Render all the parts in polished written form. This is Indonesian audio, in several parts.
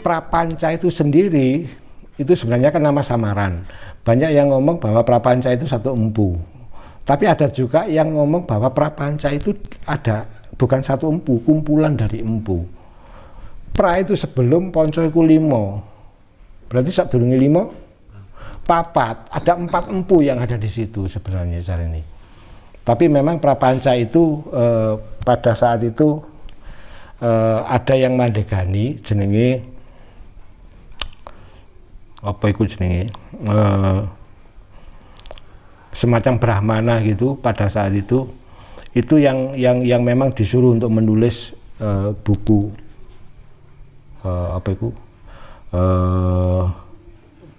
Prapanca itu sendiri itu sebenarnya kan nama samaran. Banyak yang ngomong bahwa Prapanca itu satu empu. Tapi ada juga yang ngomong bahwa Prapanca itu ada bukan satu empu, kumpulan dari empu. Pra itu sebelum Ponco iku 5. Berarti sadurunge 5 papat. Ada 4 empu yang ada di situ sebenarnya cara ini. Tapi memang Prapanca itu pada saat itu ada yang mandegani jenenge apa itu jenenge semacam Brahmana gitu pada saat itu yang memang disuruh untuk menulis buku apa itu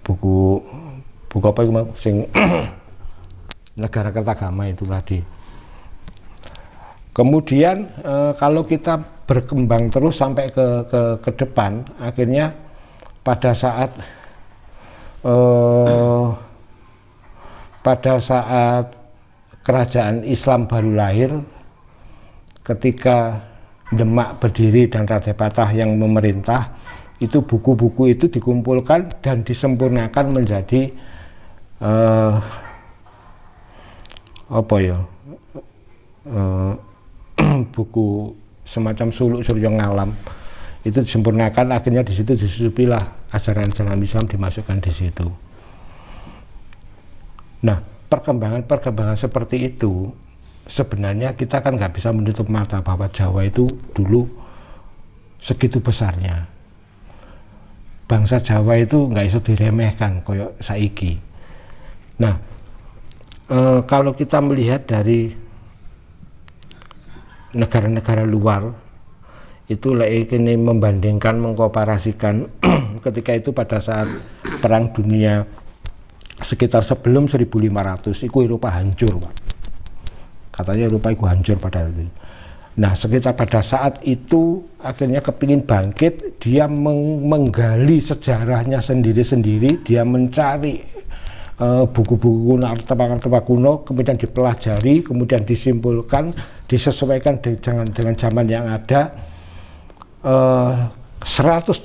buku apa itu sing Negara Kertagama itu tadi. Kemudian kalau kita berkembang terus sampai ke depan, akhirnya pada saat kerajaan Islam baru lahir, ketika Demak berdiri dan Raja Patah yang memerintah, itu buku-buku itu dikumpulkan dan disempurnakan menjadi apa ya, buku semacam suluk surya ngalam itu disempurnakan. Akhirnya di situ disusupilah ajaran-ajaran Islam dimasukkan di situ. Nah, perkembangan seperti itu sebenarnya kita kan nggak bisa menutup mata bahwa Jawa itu dulu segitu besarnya. Bangsa Jawa itu nggak bisa diremehkan koyok saiki. Nah, kalau kita melihat dari negara-negara luar itu ini membandingkan, mengkomparasikan ketika itu pada saat Perang Dunia sekitar sebelum 1500 itu Eropa hancur, Pak. Katanya Eropa itu hancur pada itu. Nah, sekitar pada saat itu akhirnya kepingin bangkit, dia menggali sejarahnya sendiri-sendiri, dia mencari buku-buku kuno, artefak-artefak kuno, kemudian dipelajari, kemudian disimpulkan, disesuaikan dengan zaman yang ada. 100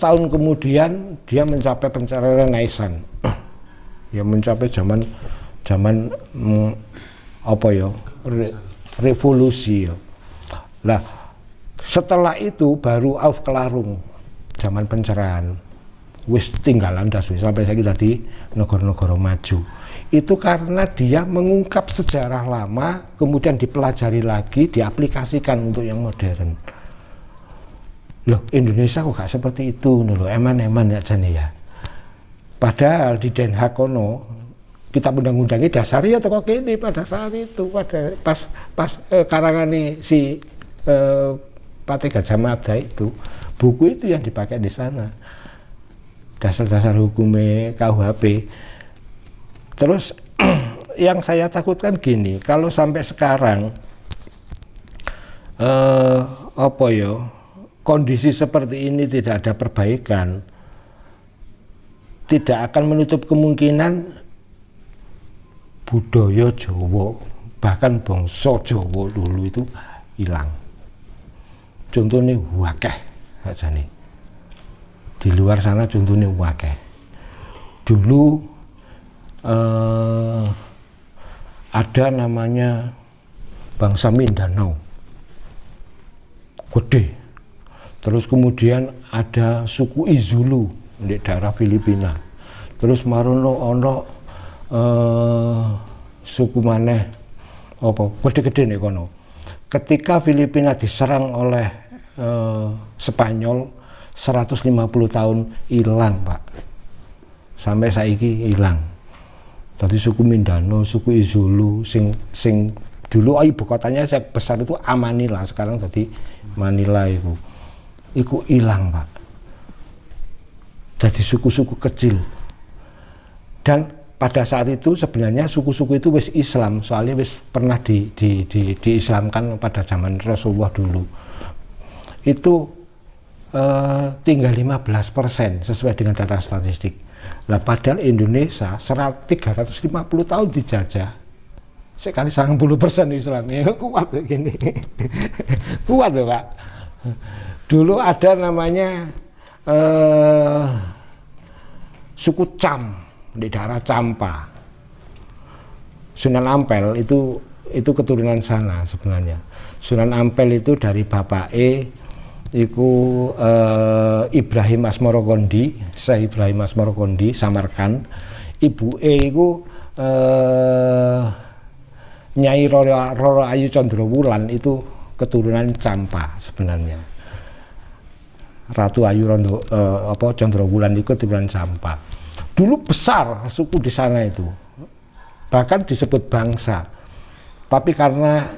tahun kemudian dia mencapai pencapaian Renaissance. Ya mencapai zaman apa ya, revolusi ya. Nah, setelah itu baru Aufklärung, zaman pencerahan. Wis tinggalan das sampai saya tadi negara-negara maju. Itu karena dia mengungkap sejarah lama, kemudian dipelajari lagi, diaplikasikan untuk yang modern. Loh, Indonesia kok gak seperti itu loh, eman-eman ya jane ya. Padahal di Den Haag kono kita undang-undangnya dasarnya toko kene pada saat itu, pada pas karangane si Patih Gajah Mada itu, buku itu yang dipakai di sana. Dasar-dasar hukumnya KUHP. Terus yang saya takutkan gini, kalau sampai sekarang apa ya, kondisi seperti ini tidak ada perbaikan, tidak akan menutup kemungkinan budaya Jawa, bahkan bangsa Jawa dulu itu hilang. Contohnya wakeh aja nih. Di luar sana contohnya wakeh. Dulu ada namanya bangsa Mindanao, gede. Terus kemudian ada suku Izulu di daerah Filipina. Terus marono ono suku maneh apa gede-gede nih kono. Ketika Filipina diserang oleh Spanyol, 150 tahun hilang, Pak. Sampai saiki hilang. Tadi suku Mindanao, suku Izulu, sing dulu ibu kotanya besar itu Amanila, sekarang jadi Manila itu hilang, Pak. Jadi suku-suku kecil. Dan pada saat itu sebenarnya suku-suku itu wis Islam, soalnya wis pernah diislamkan pada zaman Rasulullah dulu. Itu tinggal 15% sesuai dengan data statistik. Nah, padahal Indonesia 350 tahun dijajah, sekali 90% Islam, ya kuat begini. Kuat loh, Pak. Dulu ada namanya suku Cham di daerah Champa. Sunan Ampel itu keturunan sana sebenarnya. Sunan Ampel itu dari bapak iku Ibrahim Asmoro Kondi, Syekh Ibrahim Asmoro Kondi Samarkand. Ibu iku Nyai Roro Ayu Condrowulan, itu keturunan Champa sebenarnya. Ratu Ayu Condrowulan itu keturunan Champa. Dulu besar suku di sana itu, bahkan disebut bangsa. Tapi karena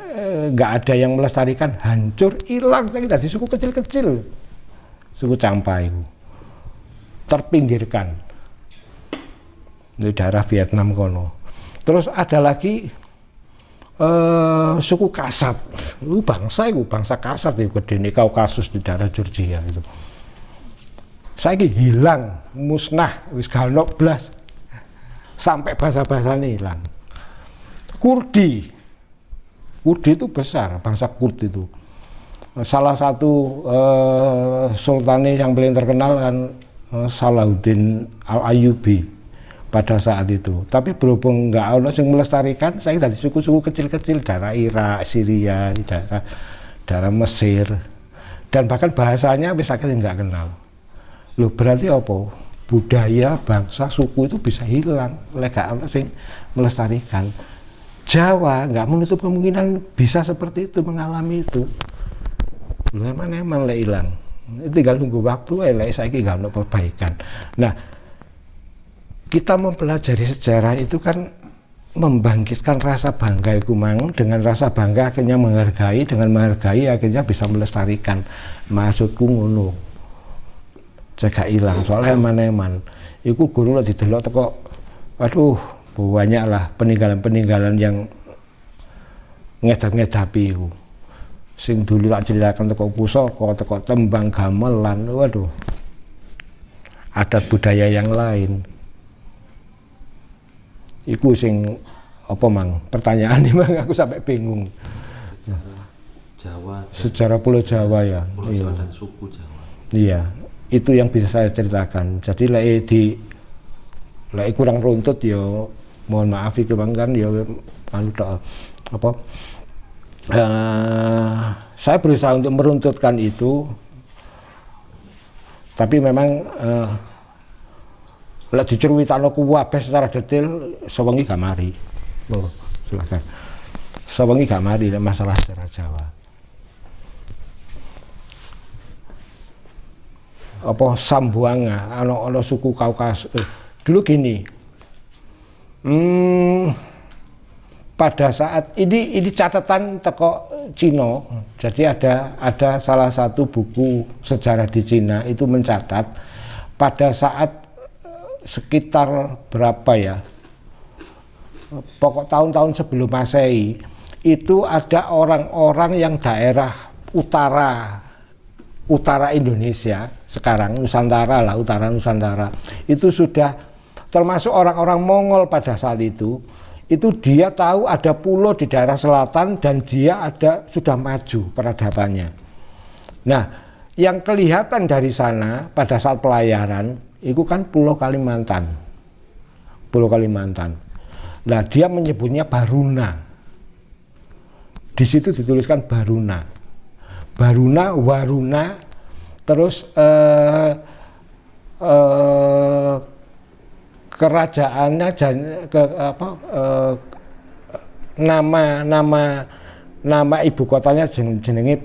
nggak ada yang melestarikan, hancur, hilang. Saya dari suku kecil-kecil, suku Champa itu terpinggirkan di daerah Vietnam kono. Terus ada lagi suku Kasat, itu bangsa Kasat itu gede nih, Kaukasus di daerah Georgia itu. Saya hilang, musnah, wis gak ono blas, sampai bahasa-bahasanya hilang. Kurdi itu besar, bangsa Kurdi itu. Salah satu sultannya yang paling terkenal kan Salahuddin Al-Ayyubi pada saat itu. Tapi berhubung nggak ada yang melestarikan, saya dari suku-suku kecil-kecil daerah Irak, Syria, daerah Mesir, dan bahkan bahasanya bisa kita nggak kenal. Loh, berarti apa? Budaya, bangsa, suku itu bisa hilang oleh nggak ada yang melestarikan. Jawa nggak menutup kemungkinan bisa seperti itu, mengalami itu. Loh, emang hilang. Tinggal nunggu waktu, saya nggak ada perbaikan. Nah, kita mempelajari sejarah itu kan membangkitkan rasa bangga iku mang, dengan rasa bangga akhirnya menghargai, dengan menghargai akhirnya bisa melestarikan. Maksudku ngono. Jaga hilang, soalnya eman-eman. Iku guru lah didelok teko, waduh, banyak lah peninggalan-peninggalan yang ngedap-ngedapi iku. Sing dulu tak ceritakan teko pusaka, teko tembang gamelan, waduh. Adat budaya yang lain. Iku sing apa mang? Pertanyaan ini mang aku sampai bingung. Sejarah Pulau Jawa ya. Pulau Jawa dan suku Jawa. Iya, itu yang bisa saya ceritakan. Jadi lek kurang runtut ya mohon maaf itu bang kan ya apa? Saya berusaha untuk meruntutkan itu, tapi memang lek dicerwitakno kuwabeh secara detail sewengi gak mari. Oh, silakan. Sewengi gak mari masalah sejarah Jawa. Apa Sambuanga, ana suku Kaukasus. Dulu gini. Pada saat ini catatan teko Cina. Jadi ada salah satu buku sejarah di Cina itu mencatat pada saat sekitar berapa ya, pokok tahun-tahun sebelum Masehi itu ada orang-orang yang daerah utara Indonesia sekarang, Nusantara lah, utara Nusantara, itu sudah termasuk orang-orang Mongol pada saat itu dia tahu ada pulau di daerah selatan dan dia sudah maju peradabannya. Nah, yang kelihatan dari sana pada saat pelayaran itu kan Pulau Kalimantan. Nah, dia menyebutnya Baruna. Di situ dituliskan Baruna, Waruna, terus kerajaannya nama ibu kotanya jenenge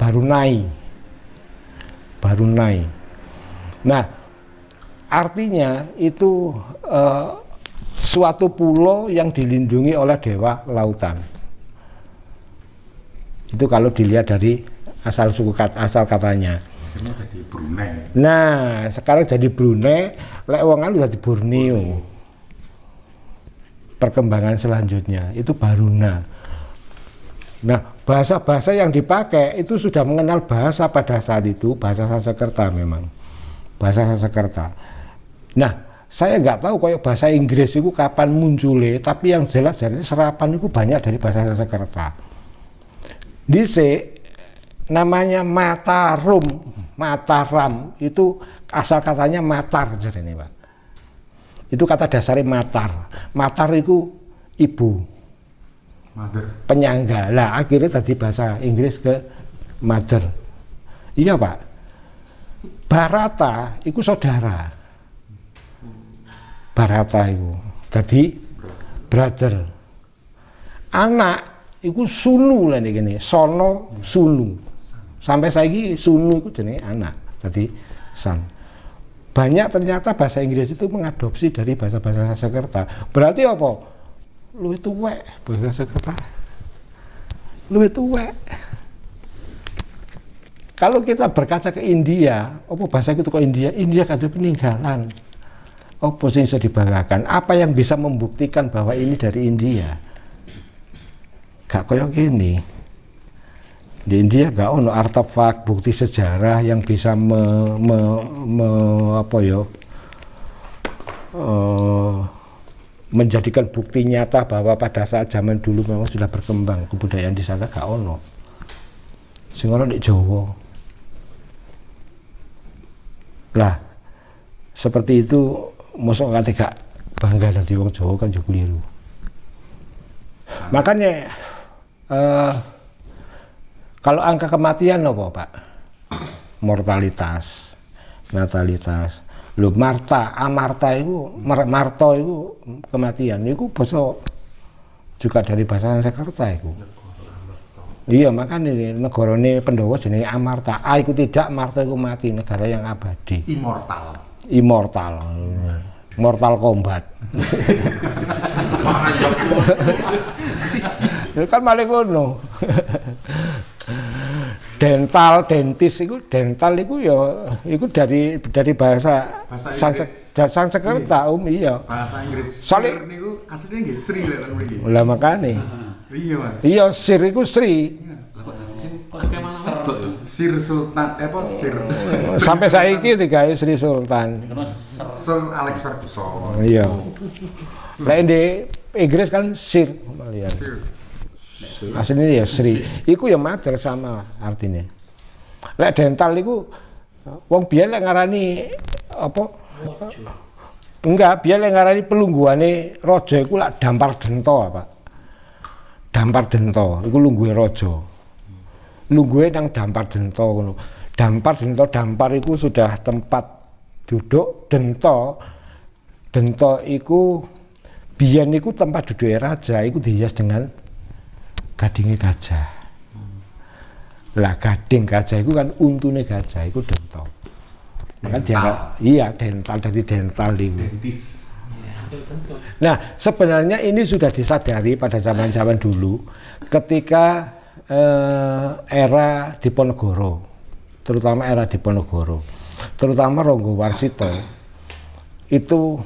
Barunai. Nah, artinya itu suatu pulau yang dilindungi oleh dewa lautan. Itu kalau dilihat dari asal katanya. Jadi Brunei. Nah, sekarang jadi Brunei, lek wong anu jadi Borneo. Perkembangan selanjutnya itu Baruna. Nah, bahasa-bahasa yang dipakai itu sudah mengenal bahasa pada saat itu, bahasa Sanskerta memang. Bahasa Sanskerta. Nah, saya nggak tahu kayak bahasa Inggris itu kapan munculnya, tapi yang jelas dari serapan itu banyak dari bahasa Sanskerta. Dhisik namanya Mataram itu asal katanya matar ini Pak. Itu kata dasarnya matar. Matar itu ibu. Mother. Penyangga. Lah akhirnya tadi bahasa Inggris ke mother. Iya Pak. Barata itu saudara. Barata itu. Jadi brother. Anak itu sunu lah ini. Sono sunu. Sampai saiki sunu itu jenenge anak. Jadi son. Banyak ternyata bahasa Inggris itu mengadopsi dari bahasa-bahasa Sanskerta. Berarti apa? Luwih tuwek bahasa Sanskerta. Luwih tuwek. Kalau kita berkaca ke India, apa bahasa itu ke India? India ada peninggalan. Apa sih bisa dibanggakan? Apa yang bisa membuktikan bahwa ini dari India? Gak koyo gini. Di India gak ono artefak bukti sejarah yang bisa menjadikan bukti nyata bahwa pada saat zaman dulu memang sudah berkembang kebudayaan di sana. Gak ono. Sing ono di Jawa. Lah seperti itu mosok kate gak bangga dadi wong Jawa kan yo keliru. Makanya kalau angka kematian apa Pak? Mortalitas, natalitas. Lho amarta itu kematian. Itu bahasa juga dari bahasa Sanskerta itu. Iya makanya negarane Pandhawa jenenge Amarta. Iku tidak, Marta iku mati, negara yang abadi. Immortal. Mortal Kombat. Ya kan malah ngono. Dentis itu ya itu dari bahasa Sanskerta iya. Bahasa Inggris. Soalnya niku asline nggih Sri lek mriki. Lah makane. Iya, Mas. Iya, Sir iku Sri. Sir Sultan Sir. Sampai saiki digawe Sri Sultan. Sir Alex Ferguson. Iya. Lah di Inggris kan Sir malian. Sir. Aslinya ya Sri. Iku ya mater sama artinya. Lek dental iku wong biyen lek ngarani apa? Enggak, biyen lek ngarani pelungguhane raja iku lak dampar dento, Pak. Dampar dento iku lungguhe raja. Lungguhe nang dampar dento ngono. Dampar iku sudah tempat duduk dento. Dento iku biyen iku tempat duduke raja iku dihias dengan gadinge gajah. Lah gading gajah itu kan untune gajah itu dento. Maka dia iya dental dari dental itu. Dentis. Nah, sebenarnya ini sudah disadari pada zaman-zaman dulu ketika era Diponegoro. Terutama era Diponegoro. Terutama Ranggawarsita. Itu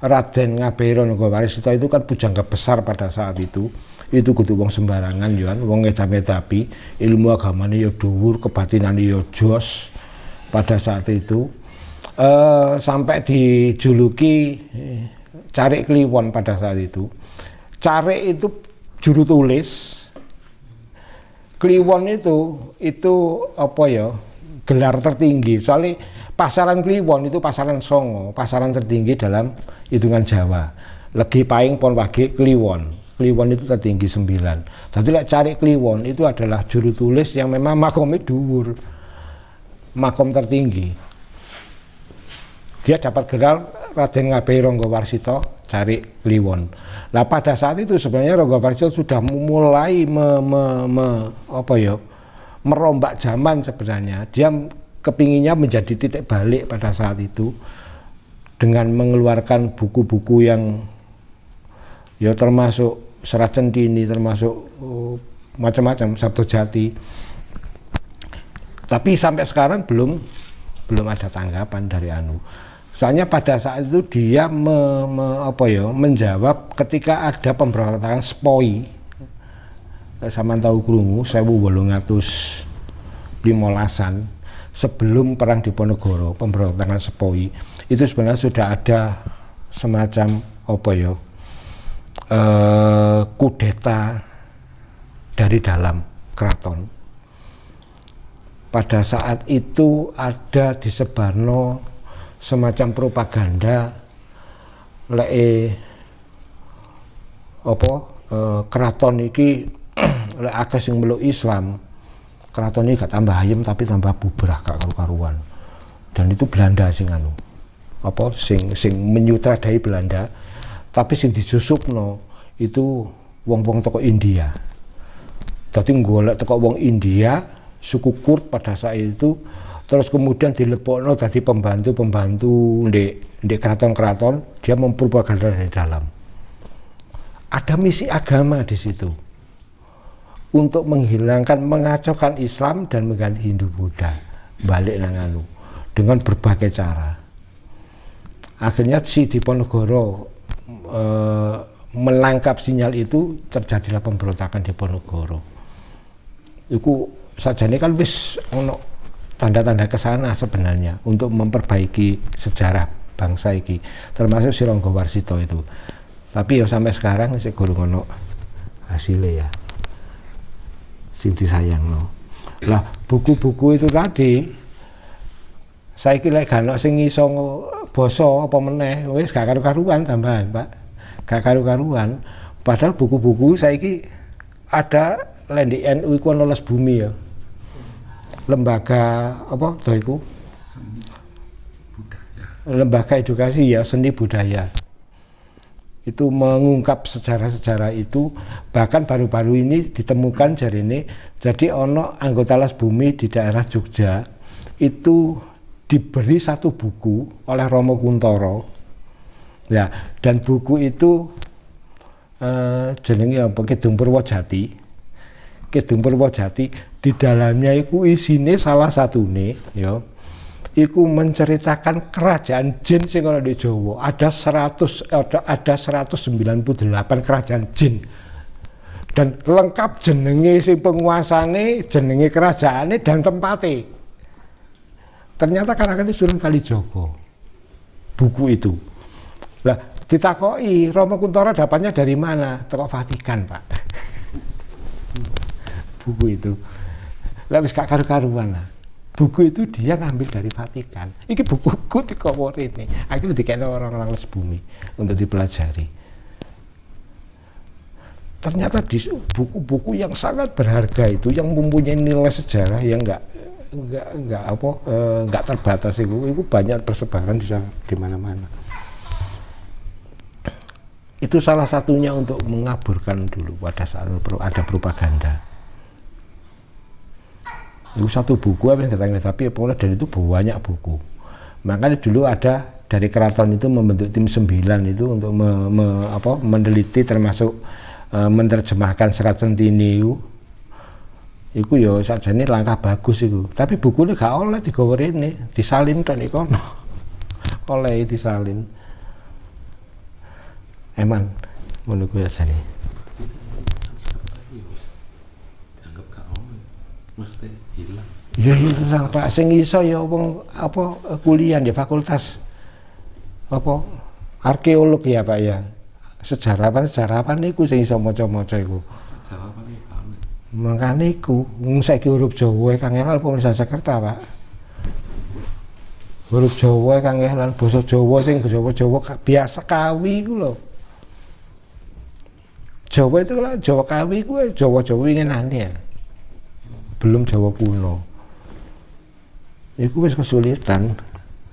Raden Ngabei Ranggawarsita itu kan pujangga besar pada saat itu kudu wong sembarangan yo kan, wong ngedam-edapi, ilmu agamane yo dhuwur, kebatinane yo jos pada saat itu. Sampai dijuluki Carik Kliwon pada saat itu. Carik itu juru tulis. Kliwon itu apa ya? Gelar tertinggi. Soalnya pasaran Kliwon itu pasaran songo, pasaran tertinggi dalam hitungan Jawa. Legi paing pon wage Kliwon. Kliwon itu tertinggi 9. Jadi lek Carik Kliwon itu adalah juru tulis yang memang makomnya dhuwur. Makom tertinggi. Dia dapat gelar Raden Ngabei Ranggawarsita Carik Kliwon. Nah pada saat itu sebenarnya Ranggawarsita sudah mulai merombak zaman sebenarnya. Dia kepinginnya menjadi titik balik pada saat itu dengan mengeluarkan buku-buku yang ya termasuk Serat Centini, termasuk macam-macam, Sabtojati. Tapi sampai sekarang belum ada tanggapan dari anu. Soalnya pada saat itu dia menjawab ketika ada pemberontakan Sepoi. Sama tahu krungu 1815-an sebelum perang Diponegoro, pemberontakan Sepoi. Itu sebenarnya sudah ada semacam kudeta dari dalam keraton. pada saat itu ada disebarno semacam propaganda keraton iki lek akeh sing meluk Islam, keraton ini gak tambah ayem tapi tambah bubrah gak karu-karuan. Dan itu Belanda sing anu sing menyutradai Belanda, tapi sing disusupno itu wong-wong toko India. Dadi golek teko wong India, suku Kurd pada saat itu, terus kemudian dilepokno dadi pembantu di keraton-keraton, dia mempropaganda dari dalam. Ada misi agama di situ untuk menghilangkan, mengacaukan Islam dan mengganti Hindu Buddha balik nang anu dengan berbagai cara. Akhirnya si Diponegoro menangkap sinyal itu, terjadilah pemberontakan Diponegoro. Iku sajane kan wis ono tanda-tanda kesana sebenarnya untuk memperbaiki sejarah bangsa iki, termasuk si Ronggo Warsito itu. Tapi ya sampai sekarang sih gurung ono hasilnya ya, sing disayangno. Lah buku-buku itu tadi saiki lek gak ono sing iso basa apa meneh, wis gak karu-karuan tambahan, Pak. Gak karu-karuan. Padahal buku-buku saiki ada di NU iku ono Les Bumi ya. Lembaga apa to iku? Seni budaya. Lembaga edukasi ya, seni budaya. Itu mengungkap sejarah-sejarah itu, bahkan baru-baru ini ditemukan jarine, jadi ono anggota Les Bumi di daerah Jogja itu diberi satu buku oleh Romo Kuntoro ya, dan buku itu jenenge apa, Kidung Purwojati. Kidung Purwojati di dalamnya itu isine salah satune ya, iku menceritakan kerajaan jin sing ana di Jawa. Ada 198 kerajaan jin. Dan lengkap jenenge sing penguasane, jenenge kerajaane dan tempate. Ternyata karangan Sunan Kalijaga. Buku itu. Lah ditakoki Romo Kuntoro dapatnya dari mana? Teko Vatikan, Pak. Buku itu. Lah wis gak karu-karuan lah. Buku itu dia ngambil dari Vatikan. Ini bukuku dikawur ini. Akhirnya dikena orang-orang Les Bumi untuk dipelajari. Ternyata di buku-buku yang sangat berharga itu, yang mempunyai nilai sejarah yang nggak terbatas itu banyak persebaran di mana-mana. Itu salah satunya untuk mengaburkan dulu pada saat ada propaganda. Itu satu buku tapi pokoknya dari itu banyak buku. Makanya dulu ada dari keraton itu membentuk tim 9 itu untuk meneliti, termasuk menerjemahkan Serat Centini iku ya sakjane langkah bagus iku. Tapi bukunya gak oleh digawe rene, disalin tok nek kono. Oleh disalin. Eman ngono kuwi asane. Dianggap gak ono. Mesti hilang. Ya hilang Pak, sing iso ya wong kuliah di fakultas arkeolog ya Pak ya. Sejarawan niku sing iso maca-maca iku. Sejarawan iki kan. Makane iku saiki huruf Jawa kang elal apa Sanskerta, Pak. Huruf Jawa kang elal, basa Jawa sing Jawa biasa kawi iku lho. Jawa itu lah Jawa kawi ku Jawa winginane ya. Belum Jawa kuno. Iku wis kesulitan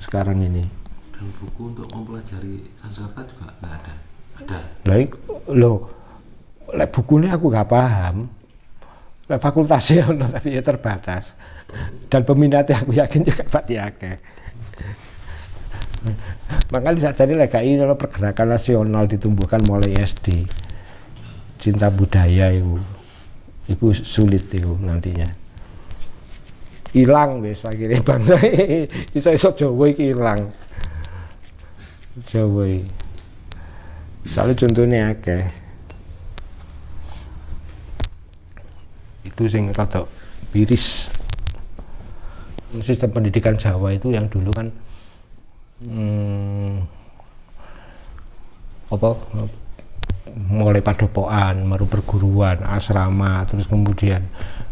sekarang ini. Dan buku untuk mempelajari Sanskerta juga nggak ada. Ada. Lek bukunya aku gak paham. Lek fakultasnya ono tapi ya terbatas. Dan peminatnya aku yakin juga pasti akeh. Makanya saat ini lek ini pergerakan nasional ditumbuhkan mulai SD. Cinta budaya itu sulit itu nantinya. Hilang wis akhirnya bangsa iso Jawa iki hilang. Jawa iki. Soalnya contohnya akeh. Itu sing rada miris. Sistem pendidikan Jawa itu yang dulu kan mulai padepokan, baru perguruan, asrama, terus kemudian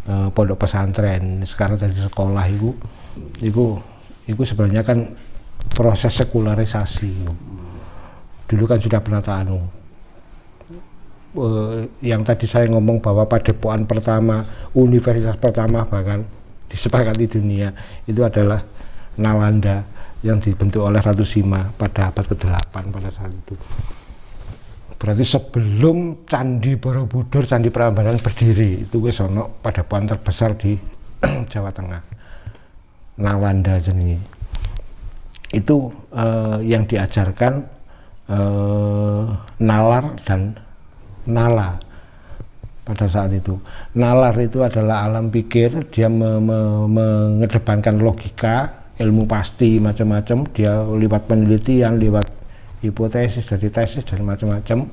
pondok pesantren, sekarang dari sekolah itu sebenarnya kan proses sekularisasi. Dulu kan sudah penataan yang tadi saya ngomong bahwa padepokan pertama, universitas pertama bahkan disepakati dunia itu adalah Nalanda yang dibentuk oleh Ratu Sima pada abad ke-8 pada saat itu. Berarti sebelum Candi Borobudur, Candi Prambanan berdiri, itu wis ono padepokan terbesar di Jawa Tengah. Nalanda jenenge. Itu yang diajarkan nalar dan nala pada saat itu. Nalar itu adalah alam pikir, dia mengedepankan logika, ilmu pasti macam-macam, dia lewat penelitian, lewat hipotesis, dari tesis dan macam-macam,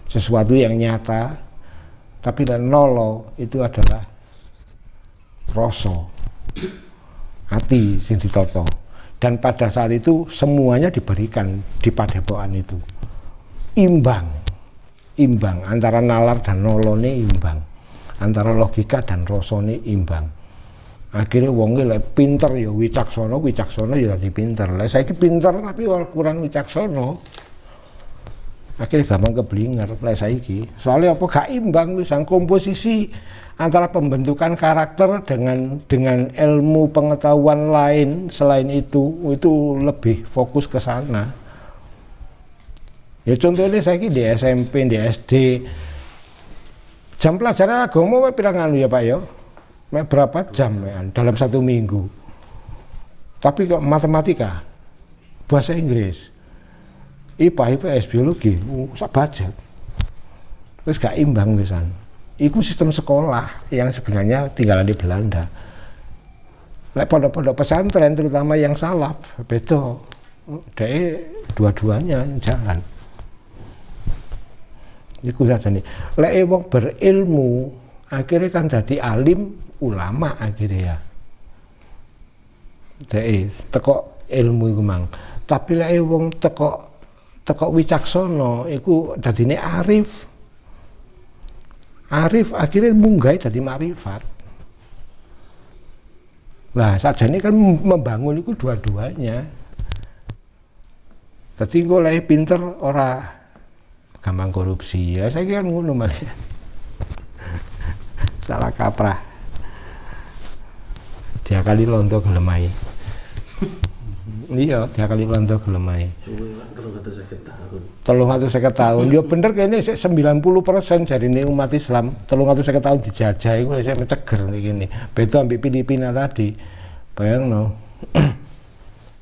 sesuatu yang nyata. Tapi dan nolo itu adalah rasa, hati sing ditoto. Dan pada saat itu semuanya diberikan di padepokan itu imbang antara nalar dan nolo ini imbang, antara logika dan rasa ini imbang. Akhirnya wonge lek pinter ya wicaksana ya dadi pinter. Lah saiki pinter tapi kurang wicaksana. Akhirnya gampang keblinger lek saiki. Soalnya apa gak imbang wisan komposisi antara pembentukan karakter dengan ilmu pengetahuan lain selain itu lebih fokus ke sana. Ya contohnya saiki di SMP, di SD jam pelajaran agama pirang anu ya Pak ya? Berapa jam ya, dalam 1 minggu. Tapi kok matematika, bahasa Inggris, IPA, IPS, biologi, sak budget. Terus gak imbang misalnya. Itu sistem sekolah yang sebenarnya tinggalan di Belanda. Lek pondok-pondok pesantren terutama yang salaf, beda. Dia dua-duanya jalan. Iku saja nih. Lek wong berilmu, akhirnya kan jadi alim, ulama akhirnya ya. Dek teko ilmu iku mang. Tapi lek wong teko wicaksana iku dadine arif. Arif akhirnya munggah dadi makrifat. Nah, sajane kan membangun itu dua-duanya. Dadi engko lek pinter ora gampang korupsi ya, saya kan ngono malah. Salah kaprah. Dia kali londo gelemai. Iya, dia kali londo gelemai. 350 tahun. Ya bener kene 90% jarine umat Islam 350 tahun dijajah iku saya menceger ngene. Beda ambek Filipina tadi. Bayangno.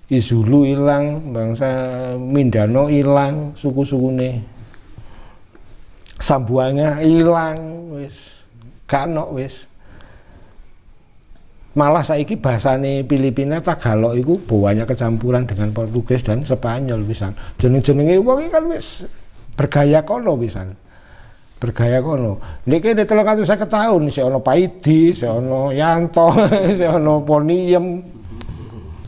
Izulu ilang, bangsa Mindanao ilang, suku-sukune. Sambuanga ilang wis. Gak ono wis. Malah saiki bahasane Filipina Tagalog iku banyak kecampuran dengan Portugis dan Spanyol pisan. Jeneng-jenenge wong kan wis bergaya kono pisan. Bergaya kono. Niki 350 tahun isih ana Paidi, isih ana Yanto, isih ana Poniem.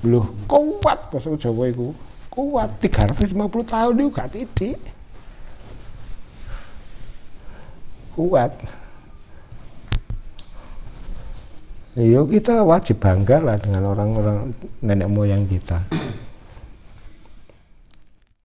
Lho, kuat basa Jawa iku. Kuat 350 tahun iku gak titik. Kuat. Ya kita wajib bangga lah dengan orang-orang nenek moyang kita.